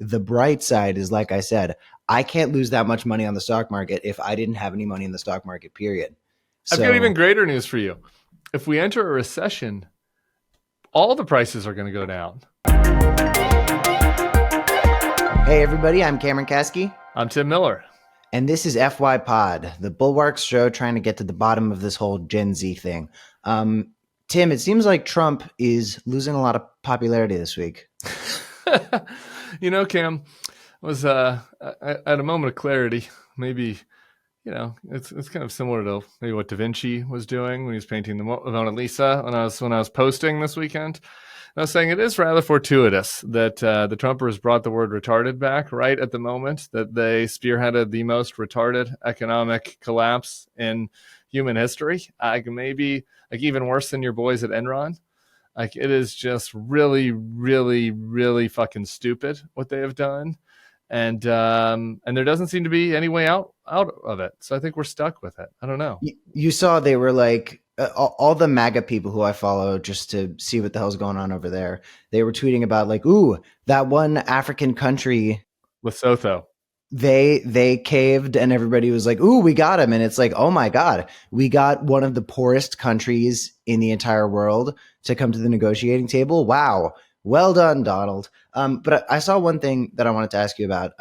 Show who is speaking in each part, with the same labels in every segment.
Speaker 1: the bright side is, like I said, I can't lose that much money on the stock market if I didn't have any money in the stock market, period.
Speaker 2: I've got even greater news for you. If we enter a recession, all the prices are going to go down.
Speaker 1: Hey, everybody, I'm Cameron Kasky.
Speaker 2: I'm Tim Miller.
Speaker 1: And this is FYPod, the Bulwark show trying to get to the bottom of this whole Gen Z thing. Tim, it seems like Trump is losing a lot of popularity this week.
Speaker 2: You know, Cam, was at a moment of clarity. Maybe, you know, it's kind of similar to maybe what Da Vinci was doing when he was painting the Mona Lisa when I was posting this weekend. And I was saying it is rather fortuitous that the Trumpers brought the word retarded back right at the moment that they spearheaded the most retarded economic collapse in human history. Maybe even worse than your boys at Enron. It is just really, really, really fucking stupid what they have done. And there doesn't seem to be any way out of it. So I think we're stuck with it. I don't know.
Speaker 1: You saw they were like, all the MAGA people who I follow just to see what the hell's going on over there, they were tweeting about like, ooh, that one African country.
Speaker 2: Lesotho.
Speaker 1: They caved and everybody was like, ooh, we got him. And it's like, oh my God, we got one of the poorest countries in the entire world to come to the negotiating table. Wow. Well done, Donald. But I saw one thing that I wanted to ask you about.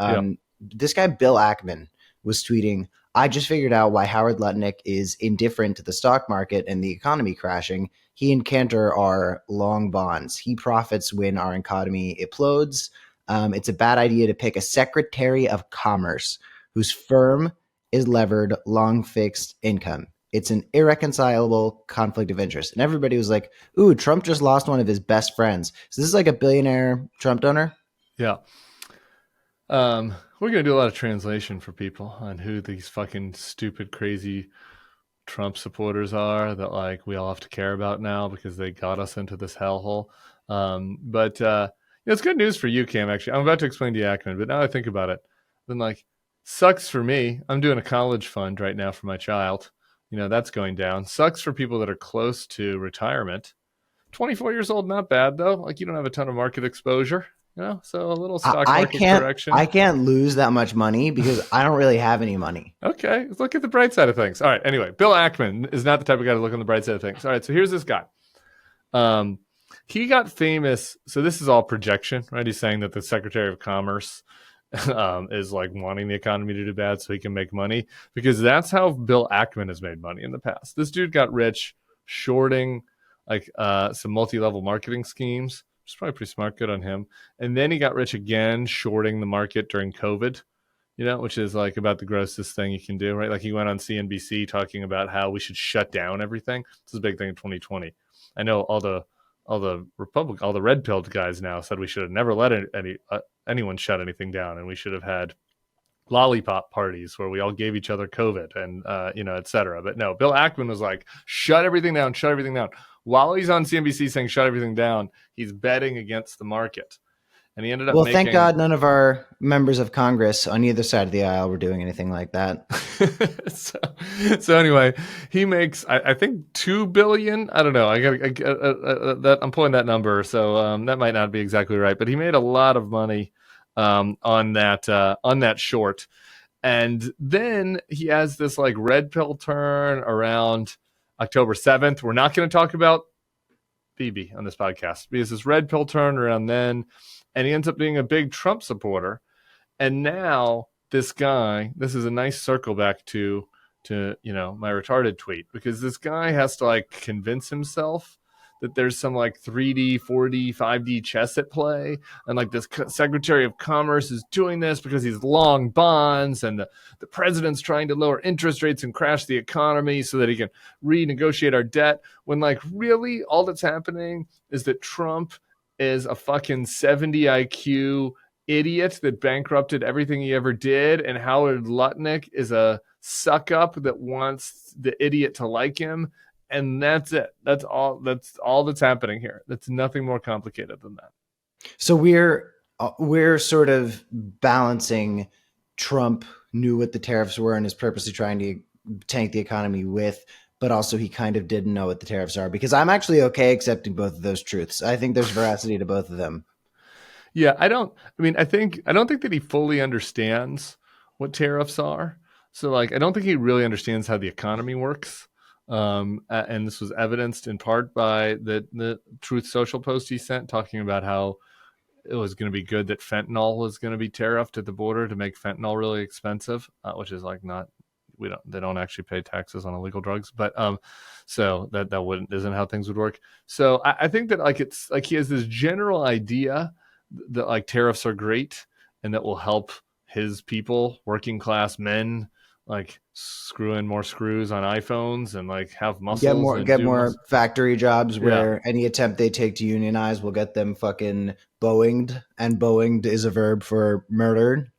Speaker 1: This guy, Bill Ackman, was tweeting, I just figured out why Howard Lutnick is indifferent to the stock market and the economy crashing. He and Cantor are long bonds. He profits when our economy implodes. It's a bad idea to pick a Secretary of Commerce whose firm is levered long fixed income. It's an irreconcilable conflict of interest. And everybody was like, ooh, Trump just lost one of his best friends. So this is like a billionaire Trump donor?
Speaker 2: Yeah. We're going to do a lot of translation for people on who these fucking stupid, crazy Trump supporters are that like we all have to care about now because they got us into this hellhole. But it's good news for you, Cam, actually. I'm about to explain to you Ackman, but now I think about it, then like, sucks for me. I'm doing a college fund right now for my child. You know, that's going down. Sucks for people that are close to retirement. 24 years old, not bad, though. Like, you don't have a ton of market exposure, you know? So a little stock market correction.
Speaker 1: I can't lose that much money because I don't really have any money.
Speaker 2: Okay, let's look at the bright side of things. All right, anyway, Bill Ackman is not the type of guy to look on the bright side of things. All right, so here's this guy. He got famous. So this is all projection, right? He's saying that the Secretary of Commerce is like wanting the economy to do bad so he can make money, because that's how Bill Ackman has made money in the past. This dude got rich shorting like some multi-level marketing schemes, which is probably pretty smart, good on him. And then he got rich again shorting the market during COVID, you know, which is like about the grossest thing you can do, right? Like he went on CNBC talking about how we should shut down everything. This is a big thing in 2020. I know all the red pilled guys now said we should have never let anyone shut anything down, and we should have had lollipop parties where we all gave each other COVID and et cetera. But no, Bill Ackman was like, shut everything down. While he's on CNBC saying shut everything down, he's betting against the market. And he ended up
Speaker 1: thank God none of our members of Congress on either side of the aisle were doing anything like that.
Speaker 2: So anyway, he makes, I think, $2 billion. I don't know. I'm pulling that number, so that might not be exactly right. But he made a lot of money on that short. And then he has this like red pill turn around October 7th. We're not going to talk about Bibi on this podcast. He has this red pill turn around then. And he ends up being a big Trump supporter. And now this guy, this is a nice circle back to my retarded tweet, because this guy has to like convince himself that there's some like 3D, 4D, 5D chess at play. And like this Secretary of Commerce is doing this because he's long bonds, and the president's trying to lower interest rates and crash the economy so that he can renegotiate our debt. When like really all that's happening is that Trump is a fucking 70 IQ idiot that bankrupted everything he ever did, and Howard Lutnick is a suck up that wants the idiot to like him, and that's it. That's all that's happening here. That's nothing more complicated than that.
Speaker 1: So we're sort of balancing Trump knew what the tariffs were and is purposely trying to tank the economy with, but also he kind of didn't know what the tariffs are, because I'm actually okay accepting both of those truths. I think there's veracity to both of them.
Speaker 2: Yeah, I don't think that he fully understands what tariffs are. So like I don't think he really understands how the economy works. And this was evidenced in part by the Truth Social post he sent talking about how it was going to be good that fentanyl was going to be tariffed at the border to make fentanyl really expensive, which is like not they don't actually pay taxes on illegal drugs, but so that wouldn't isn't how things would work. So I think that like it's like he has this general idea that like tariffs are great and that will help his people, working class men, like screw in more screws on iPhones and like have muscles and
Speaker 1: Get
Speaker 2: do
Speaker 1: more factory jobs
Speaker 2: yeah.
Speaker 1: where any attempt they take to unionize will get them fucking Boeinged, and Boeinged is a verb for murdered.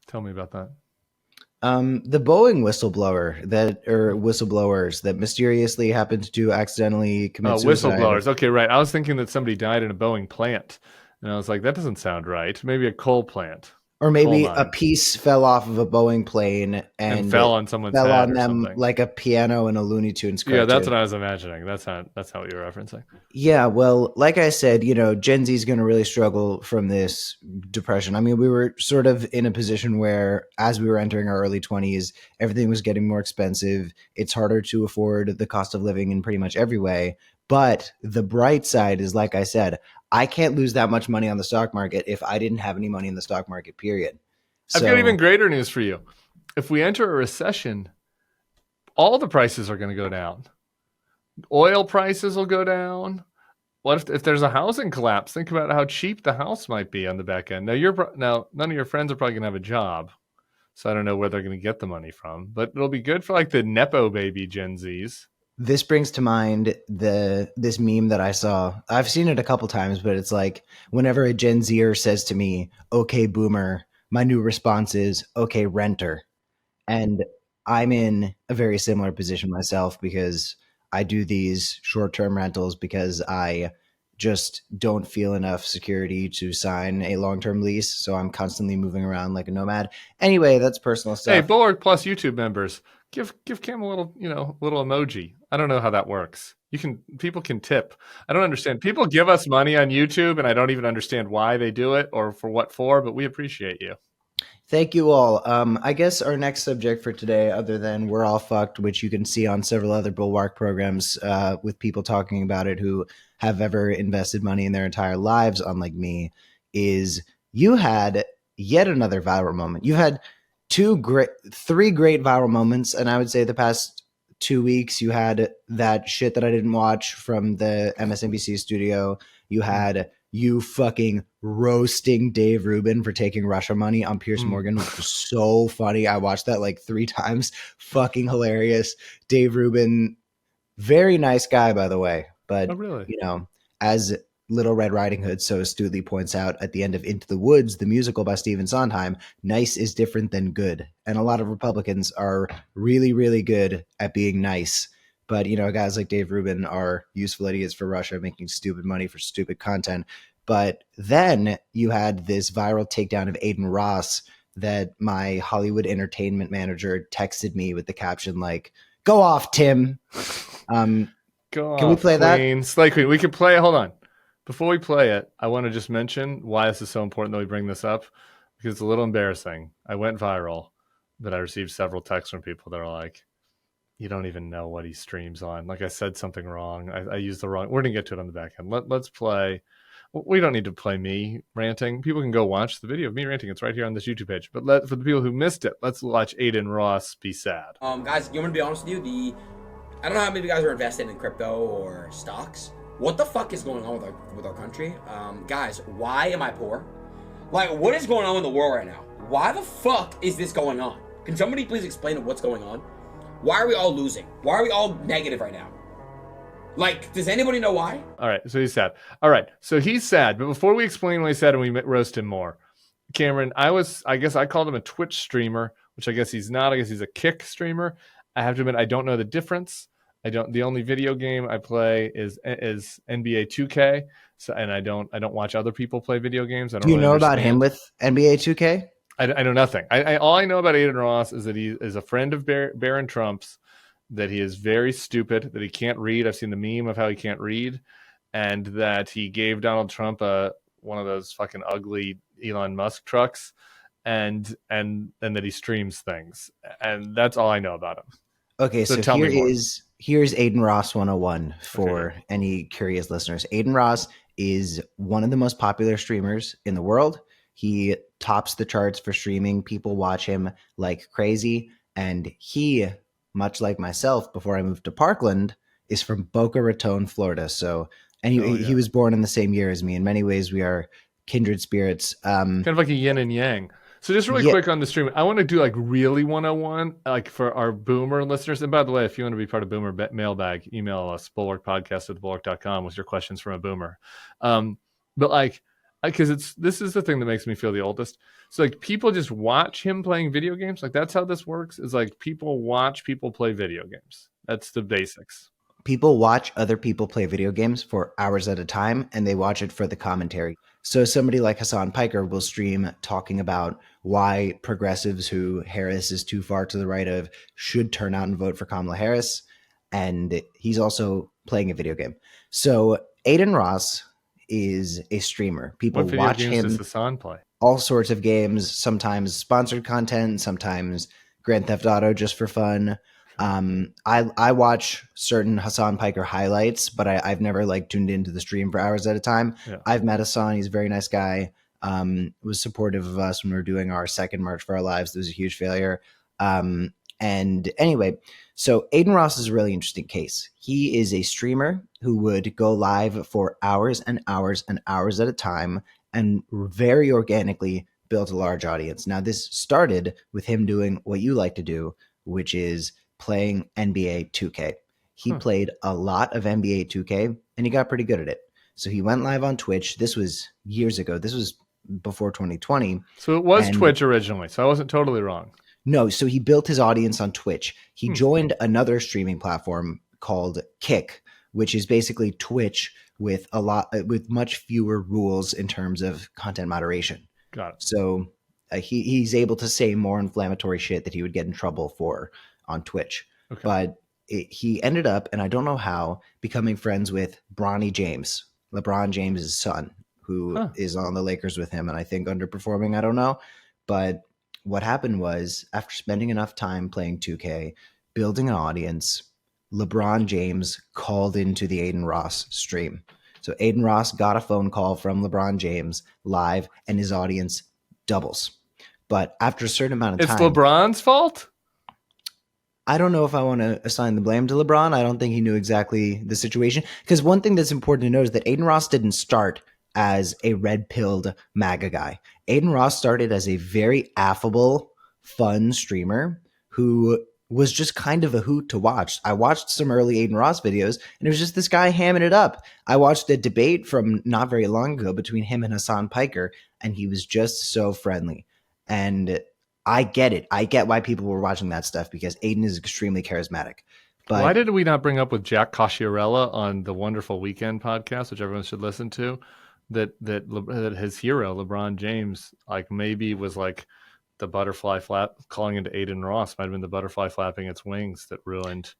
Speaker 2: Tell me about that.
Speaker 1: The Boeing whistleblower that or whistleblowers that mysteriously happened to accidentally commit suicide.
Speaker 2: Whistleblowers. Okay, right. I was thinking that somebody died in a Boeing plant, and I was like, that doesn't sound right. Maybe a coal plant,
Speaker 1: Or
Speaker 2: coal
Speaker 1: maybe a
Speaker 2: mine,
Speaker 1: piece fell off of a Boeing plane
Speaker 2: and
Speaker 1: and
Speaker 2: fell
Speaker 1: it
Speaker 2: on someone's
Speaker 1: fell
Speaker 2: head
Speaker 1: on
Speaker 2: or
Speaker 1: them
Speaker 2: something.
Speaker 1: like a piano in a Looney Tunes
Speaker 2: Yeah, that's
Speaker 1: cartoon.
Speaker 2: what I was imagining. That's how what you were referencing.
Speaker 1: Yeah, well, like I said, Gen Z is going to really struggle from this depression. I mean, we were sort of in a position where, as we were entering our early 20s, everything was getting more expensive. It's harder to afford the cost of living in pretty much every way. But the bright side is, like I said, I can't lose that much money on the stock market if I didn't have any money in the stock market, period.
Speaker 2: I've got even
Speaker 1: So,
Speaker 2: greater news for you. If we enter a recession, all the prices are going to go down. Oil prices will go down. What if there's a housing collapse? Think about how cheap the house might be on the back end. Now none of your friends are probably going to have a job. So I don't know where they're going to get the money from, but it'll be good for like the Nepo baby Gen Zs.
Speaker 1: this brings to mind this meme that I saw. I've seen it a couple times, but it's like whenever a Gen Zer says to me, "Okay, boomer," my new response is, "Okay, renter." And I'm in a very similar position myself because I do these short-term rentals because I just don't feel enough security to sign a long-term lease, so I'm constantly moving around like a nomad. Anyway, that's personal
Speaker 2: Hey,
Speaker 1: stuff.
Speaker 2: Bulwark Plus YouTube members, give Cam a little, little emoji. I don't know how that works. People can tip. I don't understand. People give us money on YouTube, and I don't even understand why they do it or for what for. But we appreciate you.
Speaker 1: Thank you all. I guess our next subject for today, other than "We're All Fucked," which you can see on several other Bulwark programs with people talking about it who have ever invested money in their entire lives, unlike me, is you had yet another viral moment. You've had three great viral moments, and I would say the past 2 weeks you had that shit that I didn't watch from the MSNBC studio. You had you fucking roasting Dave Rubin for taking Russia money on Pierce Morgan, which was so funny. I watched that like 3 times. Fucking hilarious. Dave Rubin, very nice guy, by the way.
Speaker 2: Oh,
Speaker 1: But,
Speaker 2: really?
Speaker 1: as Little Red Riding Hood so astutely points out at the end of Into the Woods, the musical by Stephen Sondheim, nice is different than good. And a lot of Republicans are really, really good at being nice. But, guys like Dave Rubin are useful idiots for Russia, making stupid money for stupid content. But then you had this viral takedown of Adin Ross that my Hollywood entertainment manager texted me with the caption like, "Go off, Tim."
Speaker 2: Go
Speaker 1: Can we
Speaker 2: off,
Speaker 1: play that?
Speaker 2: Queen. Slay Queen. We can play. Hold on. Before we play it, I want to just mention why this is so important that we bring this up because it's a little embarrassing. I went viral, but I received several texts from people that are like, you don't even know what he streams on. Like I said something wrong. I used the wrong. We're going to get to it on the back end. Let's play. We don't need to play me ranting. People can go watch the video of me ranting. It's right here on this YouTube page. But for the people who missed it, let's watch Adin Ross be sad.
Speaker 3: Guys, I'm gonna be honest with you. I don't know how many of you guys are invested in crypto or stocks. What the fuck is going on with our country? Guys, why am I poor? Like, what is going on in the world right now? Why the fuck is this going on? Can somebody please explain what's going on? Why are we all losing? Why are we all negative right now? Like, does anybody know why?
Speaker 2: All right, so he's sad. All right, so he's sad. But before we explain what he said and we roast him more, Cameron, I guess I called him a Twitch streamer, which I guess he's not. I guess he's a Kick streamer. I have to admit, I don't know the difference. The only video game I play is NBA 2K. So, and I don't watch other people play video games. I don't
Speaker 1: Do you
Speaker 2: really
Speaker 1: know about
Speaker 2: understand.
Speaker 1: him with NBA 2K?
Speaker 2: I know nothing. All I know about Adin Ross is that he is a friend of Barron Trump's, that he is very stupid, that he can't read. I've seen the meme of how he can't read, and that he gave Donald Trump a one of those fucking ugly Elon Musk trucks, and that he streams things, and that's all I know about him.
Speaker 1: Okay, so
Speaker 2: tell me more.
Speaker 1: here's Adin Ross 101 for
Speaker 2: Okay,
Speaker 1: any curious listeners. Adin Ross is one of the most popular streamers in the world. He tops the charts for streaming. People watch him like crazy. And he, much like myself before I moved to Parkland, is from Boca Raton, Florida. So, and he was born in the same year as me. In many ways, we are kindred spirits.
Speaker 2: Kind of like a yin and yang. So just really
Speaker 1: Yeah.
Speaker 2: quick on the stream, I want to do like really 101, like for our Boomer listeners. And by the way, if you want to be part of Boomer mailbag, email us, bulwarkpodcast@bulwark.com with your questions from a Boomer. But like, because this is the thing that makes me feel the oldest. So like people just watch him playing video games. Like that's how this works, is like people watch people play video games. That's the basics.
Speaker 1: People watch other people play video games for hours at a time, and they watch it for the commentary. So somebody like Hassan Piker will stream talking about why progressives who Harris is too far to the right of should turn out and vote for Kamala Harris. And he's also playing a video game. So Adin Ross is a streamer. People
Speaker 2: What video
Speaker 1: watch
Speaker 2: games
Speaker 1: him
Speaker 2: does Hassan play?
Speaker 1: all sorts of games, sometimes sponsored content, sometimes Grand Theft Auto just for fun. I watch certain Hassan Piker highlights, but I've never like tuned into the stream for hours at a time.
Speaker 2: Yeah.
Speaker 1: I've met Hassan. He's a very nice guy. Was supportive of us when we were doing our second March for Our Lives. It was a huge failure. And anyway, so Adin Ross is a really interesting case. He is a streamer who would go live for hours and hours and hours at a time and very organically built a large audience. Now, this started with him doing what you like to do, which is playing NBA 2K. He played a lot of NBA 2K and he got pretty good at it. So he went live on Twitch. This was years ago. This was before 2020.
Speaker 2: So it was Twitch originally. So I wasn't totally wrong.
Speaker 1: No, so he built his audience on Twitch. He joined another streaming platform called Kick, which is basically Twitch with much fewer rules in terms of content moderation.
Speaker 2: Got it.
Speaker 1: So he's able to say more inflammatory shit that he would get in trouble for on Twitch.
Speaker 2: Okay.
Speaker 1: But he ended up, and I don't know how, becoming friends with Bronny James, LeBron James' son, who is on the Lakers with him and I think underperforming. I don't know. But what happened was, after spending enough time playing 2K, building an audience, LeBron James called into the Adin Ross stream. So Adin Ross got a phone call from LeBron James live and his audience doubles. But after a certain amount of time...
Speaker 2: It's LeBron's fault?
Speaker 1: I don't know if I want to assign the blame to LeBron. I don't think he knew exactly the situation. Because one thing that's important to note is that Adin Ross didn't start as a red-pilled MAGA guy. Adin Ross started as a very affable, fun streamer who was just kind of a hoot to watch. I watched some early Adin Ross videos, and it was just this guy hamming it up. I watched a debate from not very long ago between him and Hassan Piker, and he was just so friendly. And I get it. I get why people were watching that stuff, because Adin is extremely charismatic. But
Speaker 2: why did we not bring up with Jack Cosciarella on the Wonderful Weekend podcast, which everyone should listen to, that his hero, LeBron James, like maybe was like the butterfly flap calling into Adin Ross might have been the butterfly flapping its wings that ruined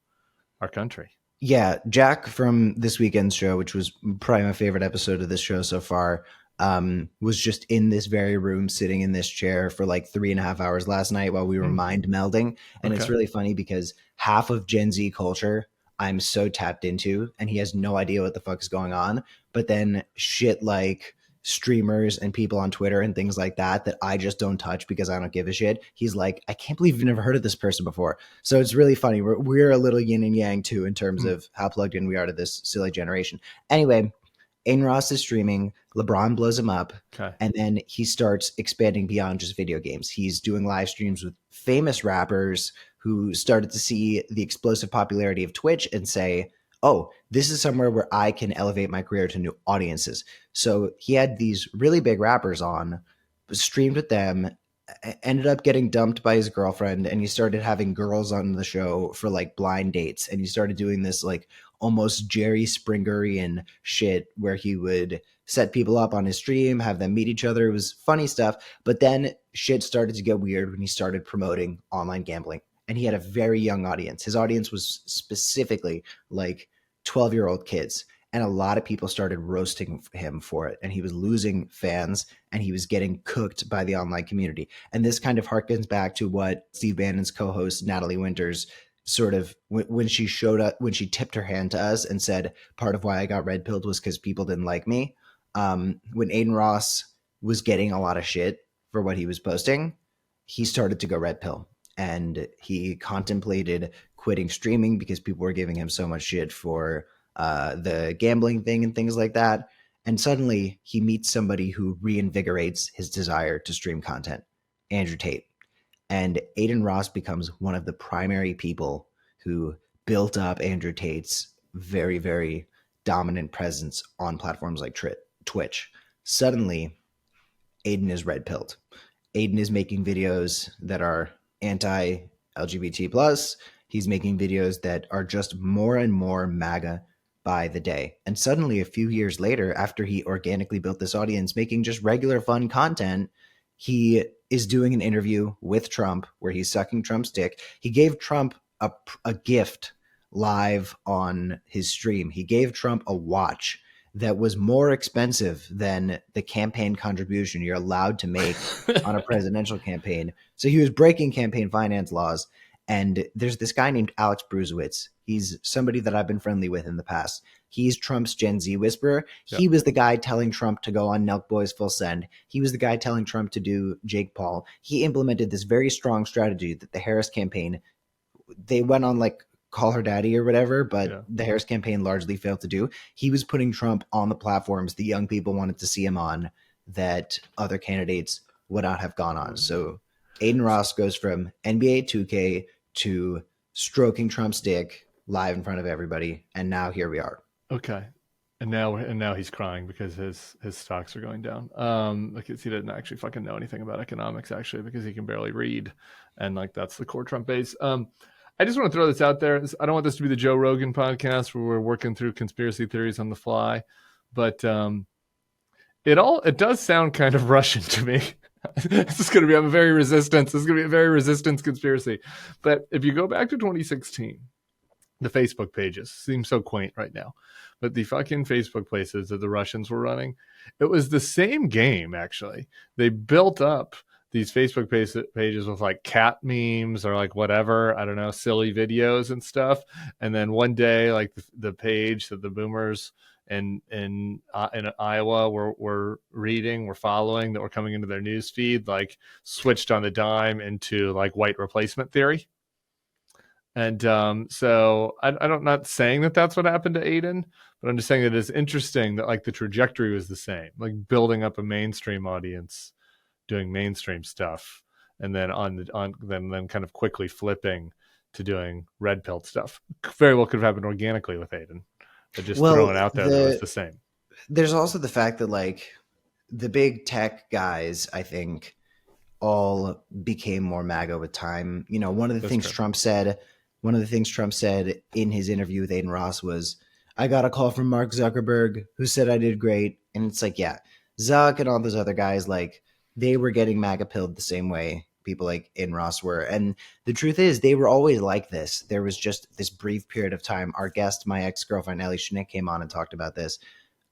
Speaker 2: our country.
Speaker 1: Yeah, Jack from this weekend's show, which was probably my favorite episode of this show so far, was just in this very room, sitting in this chair for like 3.5 hours last night while we were mind melding. And It's really funny because half of Gen Z culture I'm so tapped into, and he has no idea what the fuck is going on. But then shit like streamers and people on Twitter and things like that I just don't touch because I don't give a shit. He's like, I can't believe you've never heard of this person before. So it's really funny. We're a little yin and yang too in terms of how plugged in we are to this silly generation. Anyway, Adin Ross is streaming. LeBron blows him up.
Speaker 2: Okay.
Speaker 1: And then he starts expanding beyond just video games. He's doing live streams with famous rappers who started to see the explosive popularity of Twitch and say, oh, this is somewhere where I can elevate my career to new audiences. So he had these really big rappers on, streamed with them, ended up getting dumped by his girlfriend, and he started having girls on the show for like blind dates. And he started doing this like almost Jerry Springerian shit where he would set people up on his stream, have them meet each other. It was funny stuff. But then shit started to get weird when he started promoting online gambling. And he had a very young audience. His audience was specifically like 12-year-old kids. And a lot of people started roasting him for it. And he was losing fans and he was getting cooked by the online community. And this kind of harkens back to what Steve Bannon's co-host, Natalie Winters, sort of when she showed up, when she tipped her hand to us and said, part of why I got red pilled was because people didn't like me. When Adin Ross was getting a lot of shit for what he was posting, he started to go red pill. And he contemplated quitting streaming because people were giving him so much shit for the gambling thing and things like that. And suddenly he meets somebody who reinvigorates his desire to stream content, Andrew Tate. And Adin Ross becomes one of the primary people who built up Andrew Tate's very, very dominant presence on platforms like Twitch. Suddenly, Adin is red pilled. Adin is making videos that are anti-LGBT plus. He's making videos that are just more and more MAGA by the day. And suddenly, a few years later, after he organically built this audience, making just regular fun content, he is doing an interview with Trump where he's sucking Trump's dick. He gave Trump a gift live on his stream. He gave Trump a watch that was more expensive than the campaign contribution you're allowed to make on a presidential campaign. So he was breaking campaign finance laws. And there's this guy named Alex Bruzewitz. He's somebody that I've been friendly with in the past. He's Trump's Gen Z whisperer. Yep. He was the guy telling Trump to go on Nelk Boys Full Send. He was the guy telling Trump to do Jake Paul. He implemented this very strong strategy that the Harris campaign, they went on like Call Her Daddy or whatever, but the Harris campaign largely failed to do. He was putting Trump on the platforms the young people wanted to see him on that other candidates would not have gone on. So Adin Ross goes from NBA 2K to stroking Trump's dick live in front of everybody, and now here we are.
Speaker 2: Okay, and now he's crying because his stocks are going down. Because he didn't actually fucking know anything about economics, actually, because he can barely read, and like that's the core Trump base. I just want to throw this out there. I don't want this to be the Joe Rogan podcast where we're working through conspiracy theories on the fly, but it does sound kind of Russian to me. This is going to be a very resistance conspiracy. But if you go back to 2016, the Facebook pages seem so quaint right now, but the fucking Facebook places that the Russians were running, it was the same game, actually. They built up these Facebook pages with like cat memes or like whatever, I don't know, silly videos and stuff. And then one day, like the page that the boomers in Iowa were following, that were coming into their news feed, like switched on the dime into like white replacement theory. And so I'm not saying that that's what happened to Adin, but I'm just saying that it's interesting that like the trajectory was the same, like building up a mainstream audience, doing mainstream stuff, and then then kind of quickly flipping to doing red pill stuff. Very well could have happened organically with Adin. But just throwing it out there, that was the same.
Speaker 1: There's also the fact that like the big tech guys, I think, all became more MAGA with time. You know, one of the things Trump said in his interview with Adin Ross was, I got a call from Mark Zuckerberg who said I did great. And it's like, yeah, Zuck and all those other guys, like they were getting MAGA pilled the same way people like Adin Ross were. And the truth is they were always like this. There was just this brief period of time. Our guest, my ex-girlfriend, Ellie Schnick, came on and talked about this.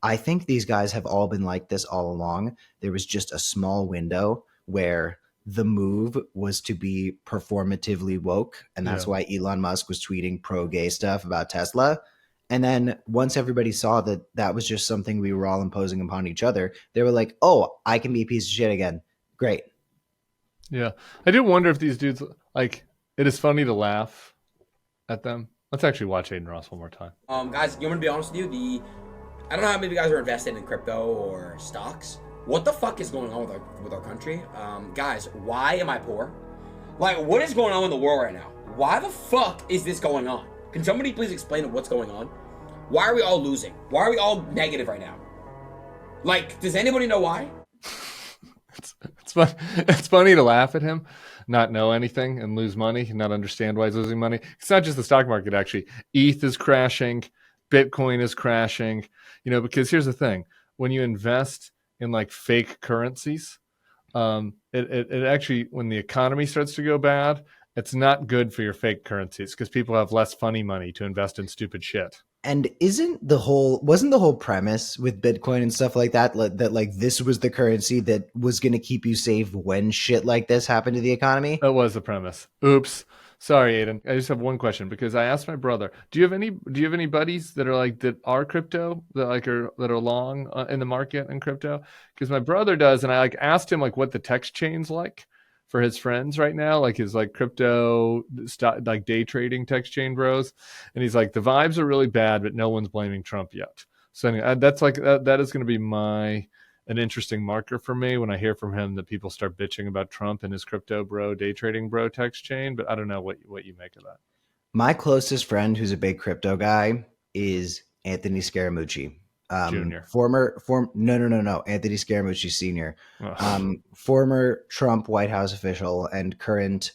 Speaker 1: I think these guys have all been like this all along. There was just a small window where the move was to be performatively woke. And that's why Elon Musk was tweeting pro-gay stuff about Tesla. And then once everybody saw that that was just something we were all imposing upon each other, they were like, oh, I can be a piece of shit again. Great.
Speaker 2: Yeah. I do wonder if these dudes, like, it is funny to laugh at them. Let's actually watch Adin Ross one more time.
Speaker 3: Guys, you want to be honest with you? I don't know how many of you guys are invested in crypto or stocks. What the fuck is going on with our country? Guys, why am I poor? Like, what is going on in the world right now? Why the fuck is this going on? Can somebody please explain what's going on? Why are we all losing? Why are we all negative right now? Like, does anybody know why?
Speaker 2: It's funny to laugh at him, not know anything and lose money, and not understand why he's losing money. It's not just the stock market, actually. ETH is crashing. Bitcoin is crashing. You know, because here's the thing. When you invest in like fake currencies, it actually, when the economy starts to go bad, it's not good for your fake currencies because people have less funny money to invest in stupid shit.
Speaker 1: And wasn't the whole premise with Bitcoin and stuff like that, that like this was the currency that was going to keep you safe when shit like this happened to the economy?
Speaker 2: That was the premise. Oops. Sorry, Aiden. I just have one question because I asked my brother, do you have any buddies that are crypto that are long in the market in crypto? Because my brother does, and I like asked him like what the text chain's like for his friends right now, like his like crypto stock, like day trading text chain bros, and he's like the vibes are really bad, but no one's blaming Trump yet. So anyway, that's like that is going to be an interesting marker for me when I hear from him that people start bitching about Trump and his crypto bro, day trading bro text chain. But I don't know what you make of that.
Speaker 1: My closest friend, who's a big crypto guy, is Anthony Scaramucci.
Speaker 2: Junior.
Speaker 1: No, Anthony Scaramucci Senior,
Speaker 2: Oh.
Speaker 1: former Trump White House official and current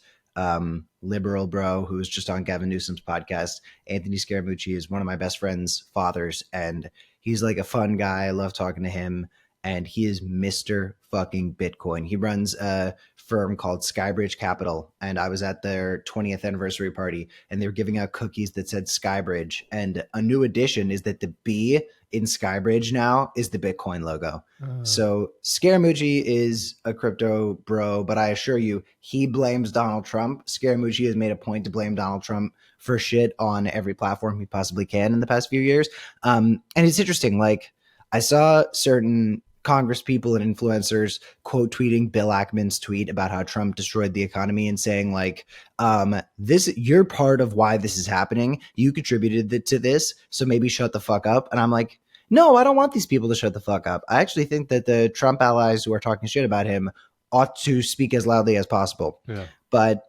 Speaker 1: liberal bro who was just on Gavin Newsom's podcast. Anthony Scaramucci is one of my best friend's fathers, and he's like a fun guy. I love talking to him, and he is Mr. fucking Bitcoin. He runs a firm called Skybridge Capital, and I was at their 20th anniversary party, and they were giving out cookies that said Skybridge. And a new addition is that the B in Skybridge now is the Bitcoin logo. So Scaramucci is a crypto bro, but I assure you, he blames Donald Trump. Scaramucci has made a point to blame Donald Trump for shit on every platform he possibly can in the past few years. And it's interesting. Like, I saw certain Congress people and influencers quote tweeting Bill Ackman's tweet about how Trump destroyed the economy and saying like, this, you're part of why this is happening. You contributed to this. So maybe shut the fuck up. And I'm like, no, I don't want these people to shut the fuck up. I actually think that the Trump allies who are talking shit about him ought to speak as loudly as possible.
Speaker 2: Yeah.
Speaker 1: But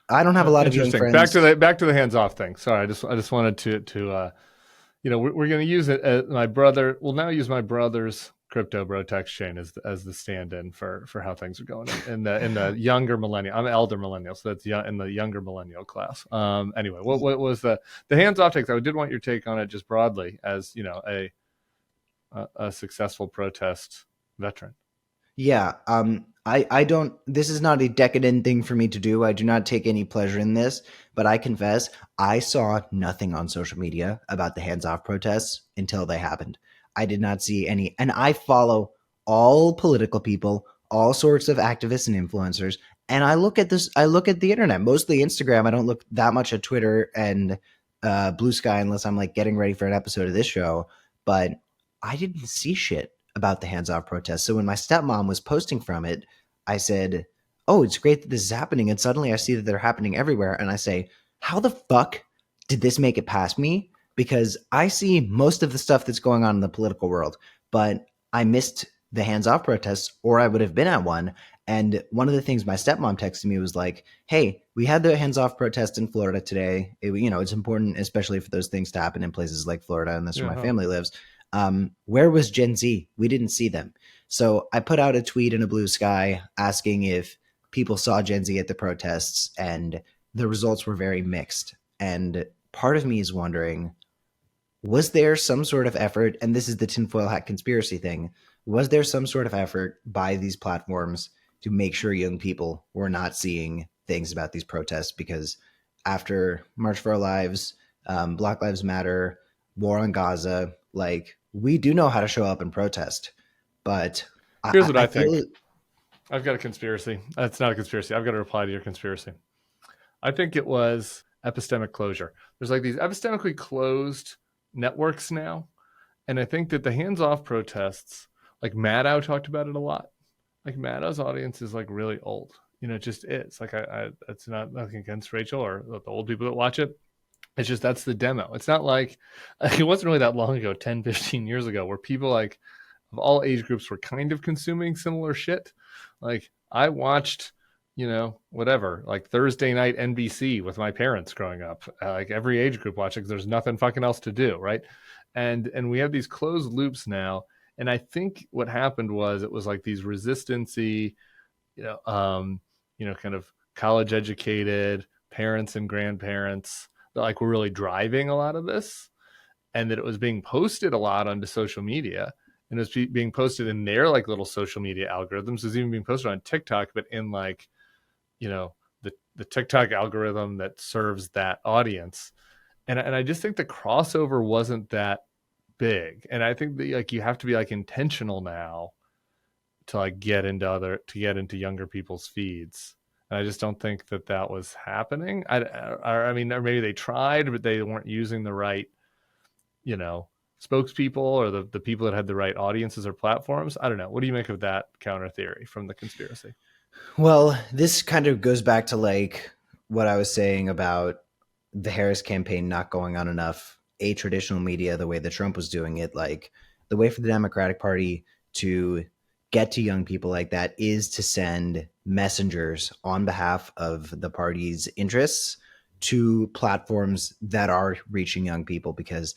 Speaker 1: I don't have a lot of young
Speaker 2: Interesting.
Speaker 1: friends.
Speaker 2: Back to the hands off thing. Sorry, I just wanted to we're going to use it. My brother. We'll now use my brother's crypto bro text chain as the stand-in for how things are going in the younger millennial. I'm an elder millennial, so that's in the younger millennial class. Anyway, what was the hands off takes? I did want your take on it just broadly as a successful protest veteran.
Speaker 1: Yeah. I don't, this is not a decadent thing for me to do. I do not take any pleasure in this, but I confess I saw nothing on social media about the hands off protests until they happened. I did not see any, and I follow all political people, all sorts of activists and influencers. And I look at the internet, mostly Instagram. I don't look that much at Twitter and Blue Sky unless I'm like getting ready for an episode of this show. But I didn't see shit about the hands off protest. So when my stepmom was posting from it, I said, "Oh, it's great that this is happening." And suddenly I see that they're happening everywhere. And I say, "How the fuck did this make it past me?" Because I see most of the stuff that's going on in the political world, but I missed the hands off protests, or I would have been at one. And one of the things my stepmom texted me was like, "Hey, we had the hands off protest in Florida today. It's important, especially for those things to happen in places like Florida, and that's where my family lives. Where was Gen Z? We didn't see them." So I put out a tweet in a Blue Sky asking if people saw Gen Z at the protests, and the results were very mixed. And part of me is wondering, was there some sort of effort, and this is the tinfoil hat conspiracy thing, was there some sort of effort by these platforms to make sure young people were not seeing things about these protests? Because after March for Our Lives, Black Lives Matter, War on Gaza, like, we do know how to show up and protest. But
Speaker 2: Here's what I
Speaker 1: feel
Speaker 2: think. I've got a conspiracy. It's not a conspiracy. I've got to reply to your conspiracy. I think it was epistemic closure. There's like these epistemically closed networks now. And I think that the hands-off protests, like Maddow talked about it a lot. Like Maddow's audience is like really old. It just is. Like it's not nothing against Rachel or the old people that watch it. It's just that's the demo. It's not like it wasn't really that long ago, 10, 15 years ago, where people like of all age groups were kind of consuming similar shit. Like I watched, whatever, like Thursday night NBC with my parents growing up. Like every age group watching, because there's nothing fucking else to do, right? And we have these closed loops now. And I think what happened was it was like these resistancy, kind of college educated parents and grandparents that like were really driving a lot of this, and that it was being posted a lot onto social media, and it was being posted in their like little social media algorithms. It was even being posted on TikTok, but in like, the TikTok algorithm that serves that audience. And I just think the crossover wasn't that big. And I think that like you have to be like intentional now to like get into younger people's feeds. And I just don't think that was happening. I mean, or maybe they tried, but they weren't using the right, spokespeople or the people that had the right audiences or platforms. I don't know. What do you make of that counter theory from the conspiracy?
Speaker 1: Well, this kind of goes back to like what I was saying about the Harris campaign not going on enough traditional media the way that Trump was doing it. Like the way for the Democratic Party to get to young people like that is to send messengers on behalf of the party's interests to platforms that are reaching young people. Because,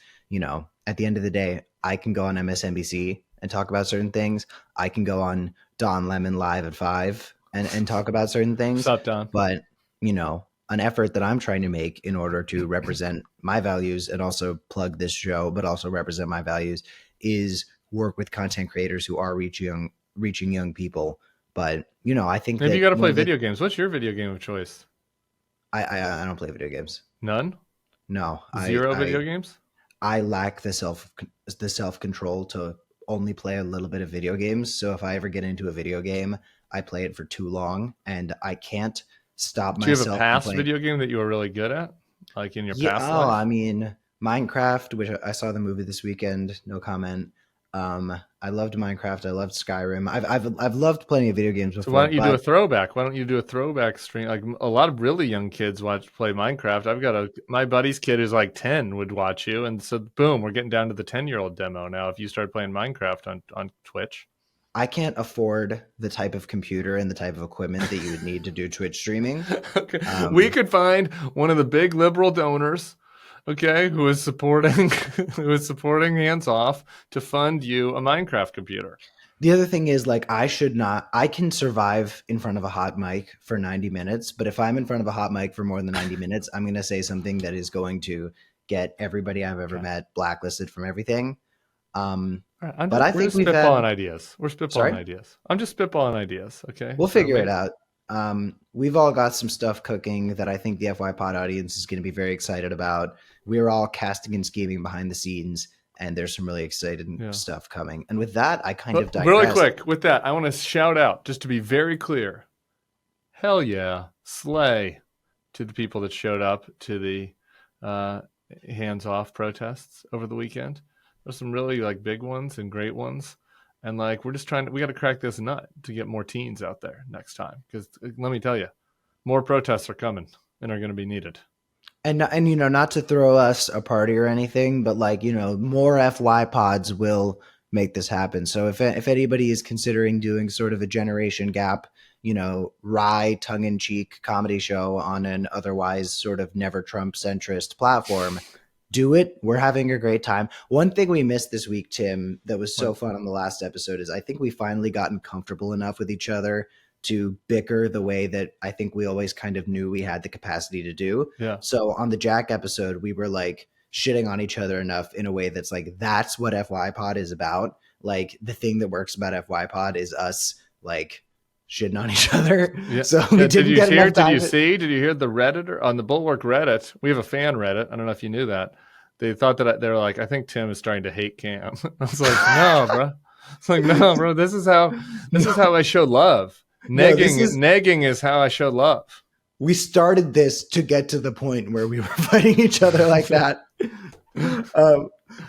Speaker 1: at the end of the day, I can go on MSNBC and talk about certain things. I can go on Don Lemon Live at 5 and talk about certain things.
Speaker 2: What's up, Don?
Speaker 1: But, an effort that I'm trying to make in order to represent my values and also plug this show, but also represent my values, is work with content creators who are reaching young people. But, I think
Speaker 2: maybe you got to play video games. What's your video game of choice?
Speaker 1: I don't play video games.
Speaker 2: None?
Speaker 1: No.
Speaker 2: Zero video games?
Speaker 1: I lack the self-control to only play a little bit of video games. So if I ever get into a video game, I play it for too long and I can't stop myself.
Speaker 2: Do you have a past video game that you were really good at? Like in your past life?
Speaker 1: I mean, Minecraft, which I saw the movie this weekend, no comment. I loved Minecraft. I loved Skyrim. I've loved plenty of video games before.
Speaker 2: So why don't you do a throwback? Why don't you do a throwback stream? Like a lot of really young kids play Minecraft. I've got my buddy's kid who's like 10 would watch you, and so boom, we're getting down to the 10-year-old demo now. If you start playing Minecraft on Twitch,
Speaker 1: I can't afford the type of computer and the type of equipment that you would need to do Twitch streaming.
Speaker 2: Okay, we could find one of the big liberal donors. Okay, who is supporting Hands Off to fund you a Minecraft computer.
Speaker 1: The other thing is, like, I can survive in front of a hot mic for 90 minutes, but if I'm in front of a hot mic for more than 90 minutes, I'm going to say something that is going to get everybody I've ever met blacklisted from everything. But I think we're
Speaker 2: spitballing ideas. We're spitballing ideas. I'm just spitballing ideas. Okay,
Speaker 1: we'll figure it out. We've all got some stuff cooking that I think the FYPod audience is going to be very excited about. We're all casting and scheming behind the scenes, and there's some really exciting stuff coming. And with that, I kind of digress.
Speaker 2: Really quick, with that, I want to shout out, just to be very clear, hell yeah, slay to the people that showed up to the Hands Off protests over the weekend. There's some really like big ones and great ones. And like, we got to crack this nut to get more teens out there next time. Because let me tell you, more protests are coming and are going to be needed.
Speaker 1: And not to throw us a party or anything, but like, more FYPods will make this happen. So if anybody is considering doing sort of a generation gap, wry tongue-in-cheek comedy show on an otherwise sort of never Trump centrist platform, do it. We're having a great time. One thing we missed this week, Tim, that was so fun on the last episode is I think we finally gotten comfortable enough with each other to bicker the way that I think we always kind of knew we had the capacity to do.
Speaker 2: Yeah.
Speaker 1: So on the Jack episode, we were like shitting on each other enough in a way that's like, that's what FYPod is about. Like the thing that works about FYPod is us like shitting on each other.
Speaker 2: Yeah.
Speaker 1: So we did you hear
Speaker 2: the Redditor on the Bulwark Reddit? We have a fan Reddit. I don't know if you knew that. They thought that they were like, I think Tim is starting to hate Cam. I was like, no, bro. It's like, no, bro. This is how I show love. Negging is how I show love.
Speaker 1: We started this to get to the point where we were fighting each other like that.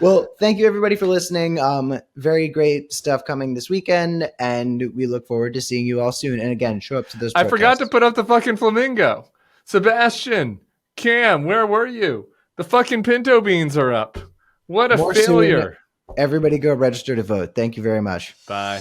Speaker 1: Well, thank you everybody for listening. Very great stuff coming this weekend, and we look forward to seeing you all soon. And again, show up to those protests.
Speaker 2: I forgot to put up the fucking flamingo. Sebastian, Cam, where were you? The fucking pinto beans are up. What a failure.
Speaker 1: Soon. Everybody go register to vote. Thank you very much.
Speaker 2: Bye.